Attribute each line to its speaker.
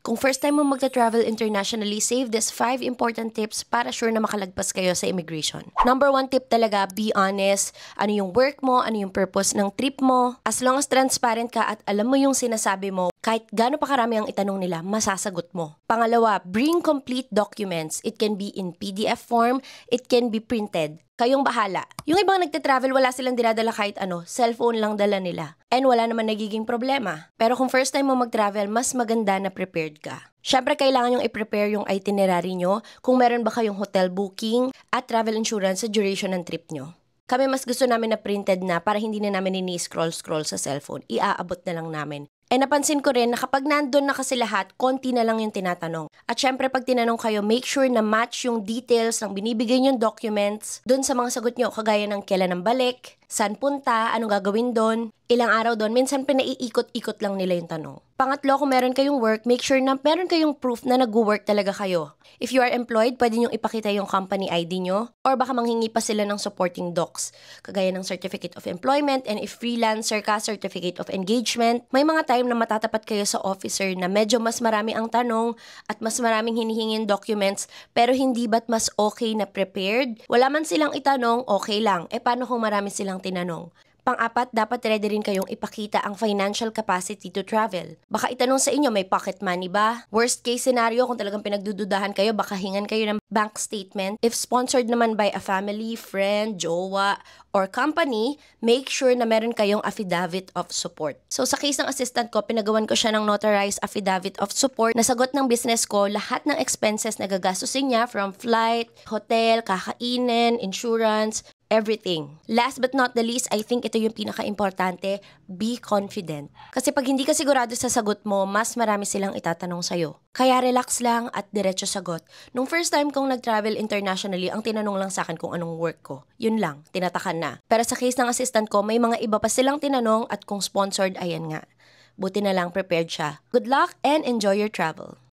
Speaker 1: Kung first time mo magta-travel internationally, save this 5 important tips para sure na makalagpas kayo sa immigration. Number 1 tip talaga, be honest. Ano yung work mo, ano yung purpose ng trip mo. As long as transparent ka at alam mo yung sinasabi mo, kahit gaano pa karami ang itanong nila, masasagot mo. Pangalawa, bring complete documents. It can be in PDF form, it can be printed. Kayong bahala. Yung ibang nagte-travel, wala silang dinadala kahit ano, cellphone lang dala nila. And wala naman nagiging problema. Pero kung first time mo mag-travel, mas maganda na prepared ka. Syempre, kailangan yung i-prepare yung itinerary nyo, kung meron ba kayong hotel booking at travel insurance sa duration ng trip nyo. Kami mas gusto namin na printed na para hindi na namin ini-scroll-scroll sa cellphone. Iaabot na lang namin. Napansin ko rin na kapag nandun na kasi lahat, konti na lang yung tinatanong. At syempre, pag tinanong kayo, make sure na match yung details ng binibigay niyong documents dun sa mga sagot nyo, kagaya ng kailan ang balik, saan punta, anong gagawin dun, ilang araw dun. Minsan pinaiikot-ikot lang nila yung tanong. Pangatlo, kung meron kayong work, make sure na meron kayong proof na nag-work talaga kayo. If you are employed, pwede nyo ipakita yung company ID nyo, or baka manghingi pa sila ng supporting docs, kagaya ng Certificate of Employment, and if freelancer ka, Certificate of Engagement. May mga time na matatapat kayo sa officer na medyo mas marami ang tanong at mas maraming hinihingin documents, pero hindi ba't mas okay na prepared? Wala man silang itanong, okay lang. Paano kung marami silang tinanong? Pang-apat, dapat ready rin kayong ipakita ang financial capacity to travel. Baka itanong sa inyo, may pocket money ba? Worst case scenario, kung talagang pinagdududahan kayo, baka hingan kayo ng bank statement. If sponsored naman by a family, friend, jowa, or company, make sure na meron kayong affidavit of support. So sa case ng assistant ko, pinagawan ko siya ng notarized affidavit of support. Nasagot ng business ko lahat ng expenses na gagastusin niya, from flight, hotel, kakainin, insurance, everything. Last but not the least, I think ito yung pinaka-importante, be confident. Kasi pag hindi ka sigurado sa sagot mo, mas marami silang itatanong sa'yo. Kaya relax lang at diretso sagot. Nung first time kong nag-travel internationally, ang tinanong lang sa akin kung anong work ko. Yun lang, tinatakan na. Pero sa case ng assistant ko, may mga iba pa silang tinanong at kung sponsored, ayan nga. Buti na lang prepared siya. Good luck and enjoy your travel.